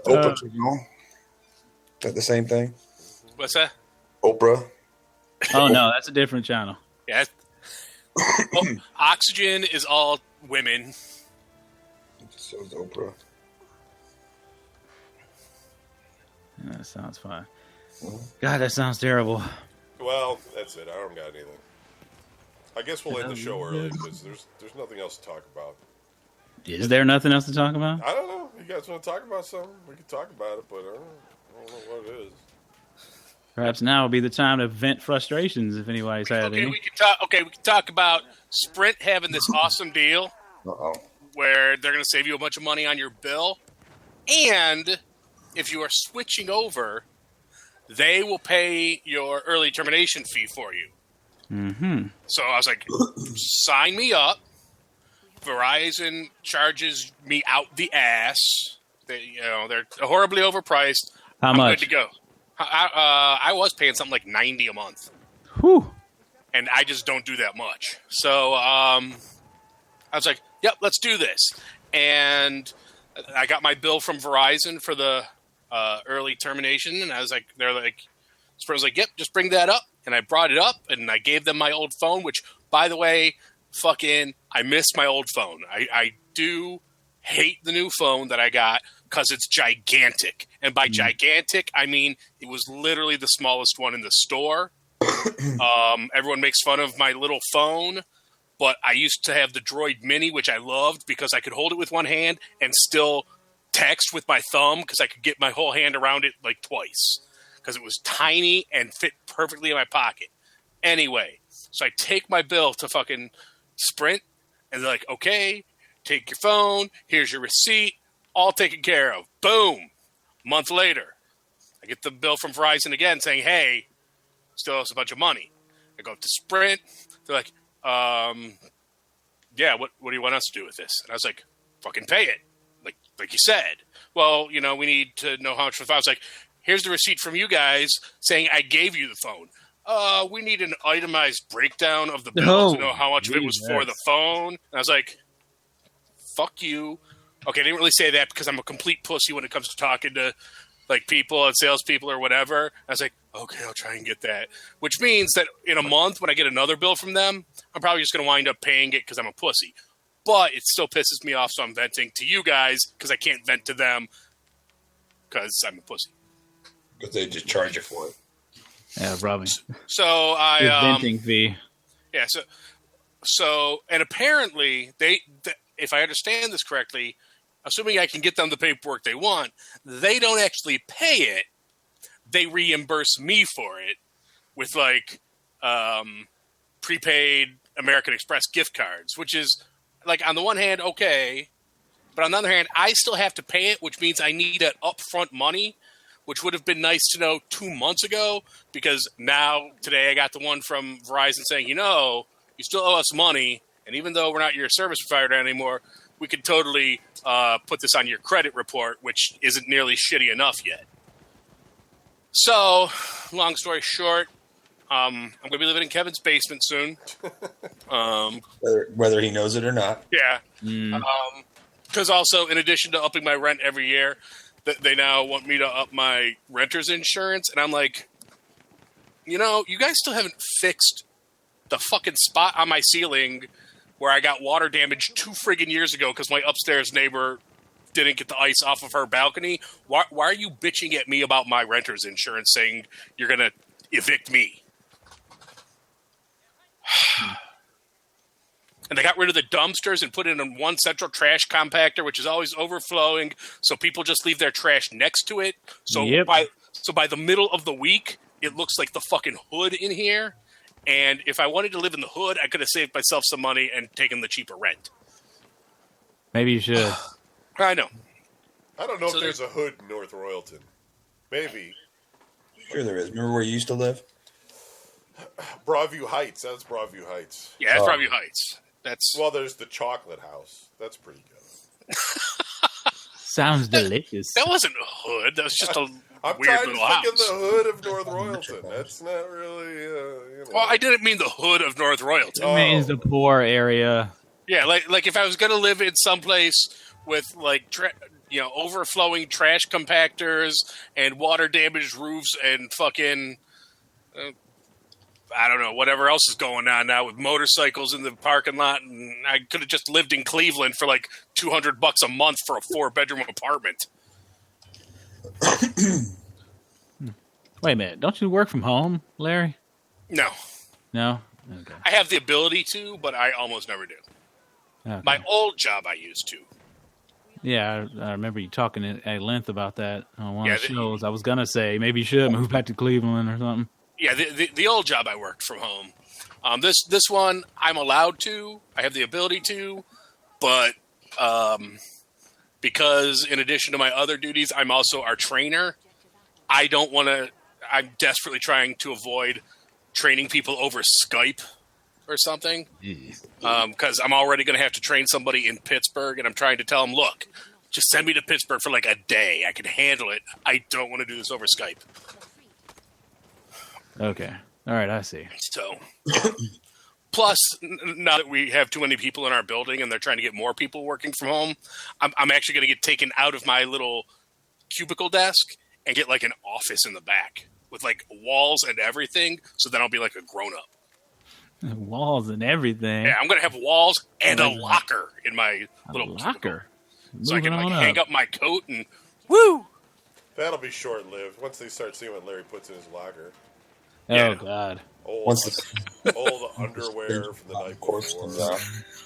B: Open to go. that the same thing?
D: What's that?
B: Oprah.
C: Oh no, that's a different channel.
D: Yeah. Oxygen is all women.
B: So is Oprah.
C: That sounds fine. God, that sounds terrible.
A: Well, that's it. I don't got anything. I guess we'll end the show early because there's nothing else to talk about.
C: Is there nothing else to talk about?
A: I don't know. You guys want to talk about something? We can talk about it, but I don't know what it is.
C: Perhaps now will be the time to vent frustrations if anybody's had any.
D: We can talk about Sprint having this awesome deal where they're going to save you a bunch of money on your bill, and if you are switching over, they will pay your early termination fee for you.
C: Mm-hmm.
D: So I was like, sign me up. Verizon charges me out the ass. They're horribly overpriced.
C: How
D: I'm
C: much?
D: good to go. I was paying something like $90 a month.
C: Whew.
D: And I just don't do that much. So I was like, yep, let's do this. And I got my bill from Verizon for the early termination. And I was like, Sprint was like, yep, just bring that up. And I brought it up and I gave them my old phone, which, by the way, I miss my old phone. I do hate the new phone that I got because it's gigantic. And by gigantic, I mean it was literally the smallest one in the store. Everyone makes fun of my little phone, but I used to have the Droid Mini, which I loved because I could hold it with one hand and still text with my thumb because I could get my whole hand around it like twice because it was tiny and fit perfectly in my pocket. Anyway, so I take my bill to fucking Sprint, and they're like, okay, take your phone, here's your receipt, all taken care of. Boom. A month later, I get the bill from Verizon again saying, hey, still owes a bunch of money. I go up to Sprint. They're like, yeah, what do you want us to do with this? And I was like, fucking pay it. Like you said. Well, we need to know how much for the phone. I was like, here's the receipt from you guys saying I gave you the phone. We need an itemized breakdown of the bill to know how much of it was for the phone. And I was like, fuck you. Okay, I didn't really say that because I'm a complete pussy when it comes to talking to people and salespeople or whatever. I was like, okay, I'll try and get that. Which means that in a month when I get another bill from them, I'm probably just going to wind up paying it because I'm a pussy. But it still pisses me off, so I'm venting to you guys because I can't vent to them because I'm a pussy.
B: Because they just charge you for it.
C: Yeah, probably.
D: So
C: venting fee.
D: Yeah. So, and apparently if I understand this correctly, assuming I can get them the paperwork they want, they don't actually pay it. They reimburse me for it with prepaid American Express gift cards, which is on the one hand, okay. But on the other hand, I still have to pay it, which means I need an upfront money, which would have been nice to know 2 months ago, because now, today, I got the one from Verizon saying, you still owe us money, and even though we're not your service provider anymore, we could totally put this on your credit report, which isn't nearly shitty enough yet. So, long story short, I'm going to be living in Kevin's basement soon.
B: Whether he knows it or not.
D: Yeah. Because also, in addition to upping my rent every year, they now want me to up my renter's insurance. And I'm like, you guys still haven't fixed the fucking spot on my ceiling where I got water damage 2 friggin' years ago because my upstairs neighbor didn't get the ice off of her balcony. Why are you bitching at me about my renter's insurance saying you're going to evict me? And they got rid of the dumpsters and put it in one central trash compactor, which is always overflowing. So people just leave their trash next to it. So by the middle of the week, it looks like the fucking hood in here. And if I wanted to live in the hood, I could have saved myself some money and taken the cheaper rent.
C: Maybe you should.
D: I know.
A: I don't know if there's a hood in North Royalton. Maybe.
B: Sure there is. Remember where you used to live?
A: Broadview Heights. That's Broadview Heights.
D: Yeah, that's Broadview Heights.
A: Well, there's the Chocolate House. That's pretty good.
C: Sounds delicious.
D: That wasn't a hood. That was just a
A: I'm
D: weird
A: trying
D: little
A: to think
D: house.
A: of the hood of North Royalton. That's not really,
D: Well, I didn't mean the hood of North Royalton.
C: It means the poor area.
D: Yeah, like if I was going to live in someplace with overflowing trash compactors and water damaged roofs and fucking I don't know, whatever else is going on now with motorcycles in the parking lot. And I could have just lived in Cleveland for like $200 a month for a 4-bedroom apartment.
C: Wait a minute. Don't you work from home, Larry?
D: No.
C: No? Okay.
D: I have the ability to, but I almost never do.
C: Okay.
D: My old job I used to.
C: Yeah, I remember you talking at length about that on one of the shows. I was going to say, maybe you should move back to Cleveland or something.
D: Yeah, the old job I worked from home. This one, I'm allowed to. I have the ability to. But because in addition to my other duties, I'm also our trainer, I don't want to... I'm desperately trying to avoid training people over Skype or something. Because I'm already going to have to train somebody in Pittsburgh, and I'm trying to tell them, look, just send me to Pittsburgh for like a day. I can handle it. I don't want to do this over Skype.
C: Okay. All right, I see.
D: So, plus, now that we have too many people in our building and they're trying to get more people working from home, I'm actually going to get taken out of my little cubicle desk and get like an office in the back with like walls and everything. So then I'll be like a grown-up.
C: Walls and everything.
D: Yeah, I'm going to have walls and a locker in my little
C: locker.
D: So I can like hang up my coat and woo!
A: That'll be short-lived once they start seeing what Larry puts in his locker.
C: Oh, God.
A: All the underwear from the night before.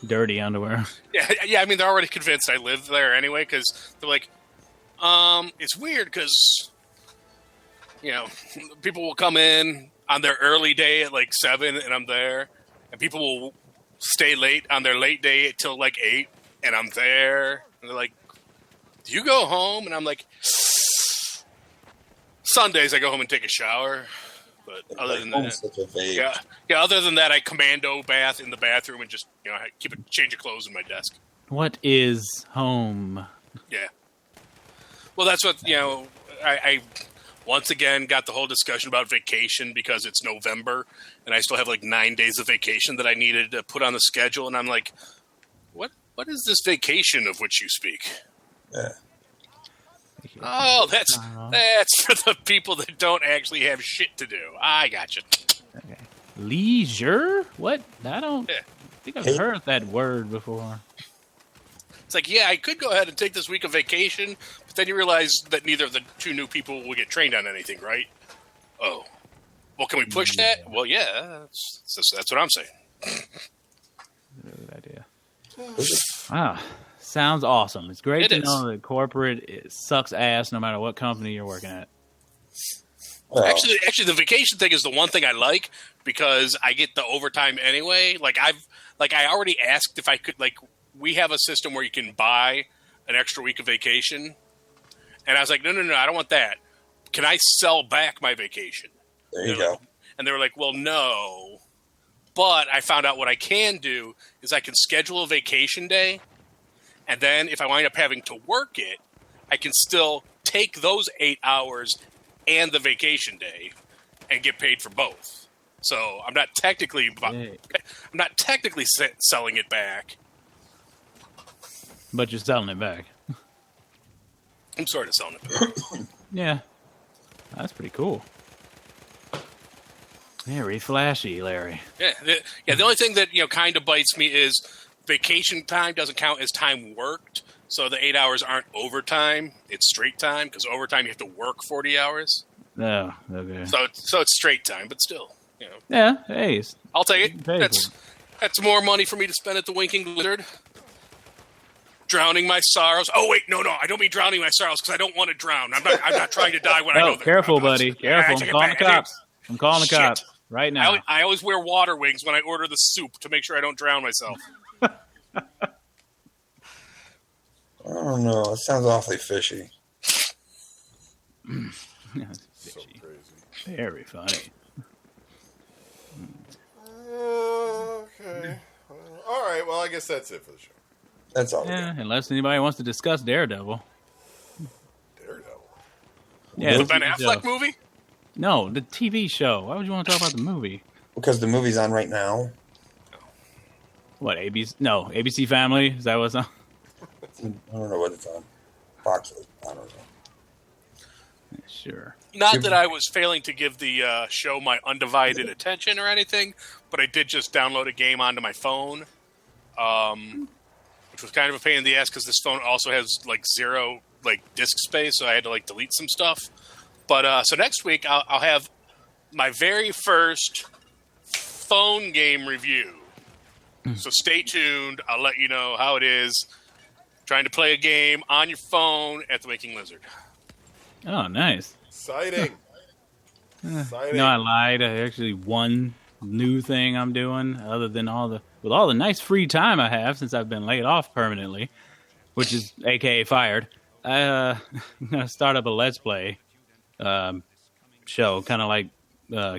C: Dirty underwear.
D: Yeah, I mean, they're already convinced I live there anyway, because they're like, it's weird because, people will come in on their early day at like 7 and I'm there, and people will stay late on their late day until like 8 and I'm there, and they're like, do you go home? And I'm like, Sundays I go home and take a shower. But other than that, other than that, I commando bath in the bathroom and just keep a change of clothes in my desk.
C: What is home?
D: Yeah. Well, that's what I once again got the whole discussion about vacation because it's November and I still have like 9 days of vacation that I needed to put on the schedule, and I'm like, what is this vacation of which you speak?
B: Yeah.
D: Oh, that's for the people that don't actually have shit to do. I gotcha.
C: Okay. Leisure? What? I think I've heard that word before.
D: It's like, yeah, I could go ahead and take this week of vacation, but then you realize that neither of the two new people will get trained on anything, right? Oh. Well, can we push that? Well, yeah, that's what I'm saying.
C: Good idea. Wow. Sounds awesome. It's great to know that corporate sucks ass no matter what company you're working at.
B: Well,
D: actually, the vacation thing is the one thing I like because I get the overtime anyway. I already asked if I could. We have a system where you can buy an extra week of vacation, and I was like, no, I don't want that. Can I sell back my vacation?
B: There you go.
D: And they were like, well, no. But I found out what I can do is I can schedule a vacation day. And then if I wind up having to work it, I can still take those 8 hours and the vacation day and get paid for both. So I'm not technically selling it back.
C: But you're selling it back.
D: I'm sort of selling it back.
C: Yeah. That's pretty cool. Very flashy, Larry.
D: Yeah. The only thing that kind of bites me is vacation time doesn't count as time worked, so the 8 hours aren't overtime. It's straight time, because overtime you have to work 40 hours.
C: Oh, okay.
D: So it's straight time, but still,
C: Yeah, hey.
D: I'll take it. That's more money for me to spend at the Winking Lizard. Drowning my sorrows. Oh, wait, no, I don't mean drowning my sorrows, because I don't want to drown. I'm not trying to die when I know that.
C: Careful, buddy. Careful. I'm calling the cops. I'm calling the cops right now.
D: I always wear water wings when I order the soup to make sure I don't drown myself.
B: I don't know. It sounds awfully fishy.
A: So crazy.
C: Very funny.
A: Okay. All right. Well, I guess that's it for the show.
B: That's all.
C: Yeah, unless anybody wants to discuss Daredevil.
A: Daredevil.
C: Yeah,
D: The Ben Affleck movie?
C: No, the TV show. Why would you want to talk about the movie?
B: Because the movie's on right now.
C: What, ABC? No, ABC Family? Is that what's on?
B: I don't know what it's on. Approximately. I don't know.
C: Sure.
D: Not that I was failing to give the show my undivided attention or anything, but I did just download a game onto my phone, which was kind of a pain in the ass because this phone also has like 0 disk space, so I had to delete some stuff. But so next week I'll have my very first phone game review. So stay tuned. I'll let you know how it is trying to play a game on your phone at the Waking Lizard.
C: Oh, nice.
A: Exciting. Exciting.
C: No, I lied. I actually one new thing I'm doing, other than all the nice free time I have since I've been laid off permanently, which is AKA fired. I'm gonna start up a Let's Play show, kind of like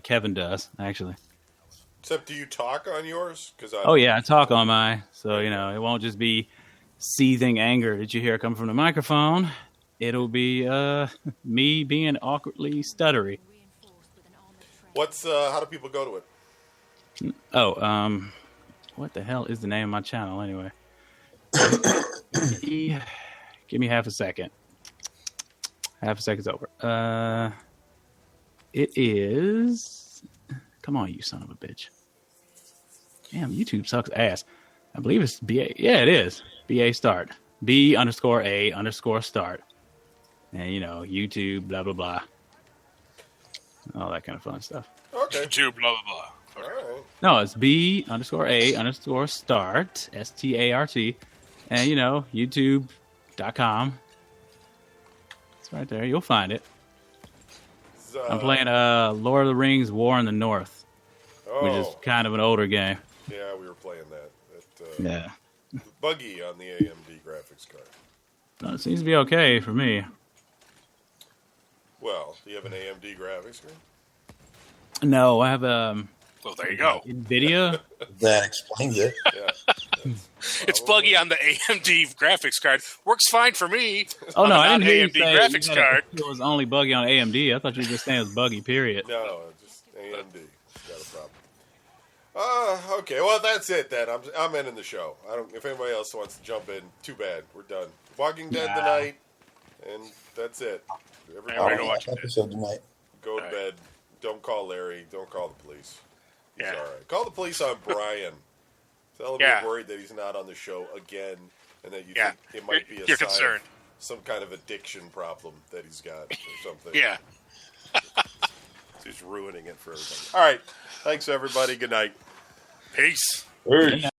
C: Kevin does, actually.
A: Except, do you talk on yours?
C: Oh yeah, I talk on mine, so it won't just be seething anger that you hear come from the microphone. It'll be me being awkwardly stuttery.
A: How do people go to it?
C: Oh, what the hell is the name of my channel anyway? Give me half a second. Half a second's over. It is. Come on, you son of a bitch. Damn, YouTube sucks ass. I believe it's BA. Yeah, it is. BA start. B_A_start. And, YouTube, blah, blah, blah. All that kind of fun stuff.
A: Okay.
D: YouTube, blah, blah, blah.
A: All right.
C: No, it's B_A_start, START. And, YouTube.com. It's right there. You'll find it. I'm playing Lord of the Rings War in the North, which is kind of an older game.
A: Yeah, we were playing that.
C: Yeah.
A: Buggy on the AMD graphics card.
C: No, it seems to be okay for me.
A: Well, do you have an AMD graphics card?
C: No, I have
D: Well, there you go.
C: NVIDIA.
B: That explains it.
A: Yeah.
D: It's buggy on the AMD graphics card. Works fine for me.
C: Oh no, I
D: on
C: didn't hear
D: AMD
C: you say
D: graphics card.
C: It was only buggy on AMD. I thought you were just saying it was buggy. Period.
A: No, just AMD. Got a problem. Okay. Well, that's it then. I'm ending the show. If anybody else wants to jump in, too bad. We're done. Walking Dead tonight, and that's it.
D: Everybody go watch it.
B: Episode tonight.
A: Go to bed. Don't call Larry. Don't call the police. He's
D: Yeah.
A: all right. Call the police on Brian. Tell him
D: Yeah.
A: you're worried that he's not on the show again, and that you
D: Yeah.
A: think it might be a
D: You're
A: sign
D: concerned.
A: of some kind of addiction problem that he's got or something.
D: Yeah.
A: He's ruining it for everybody. All right. Thanks, everybody. Good night.
D: Peace.
B: Peace.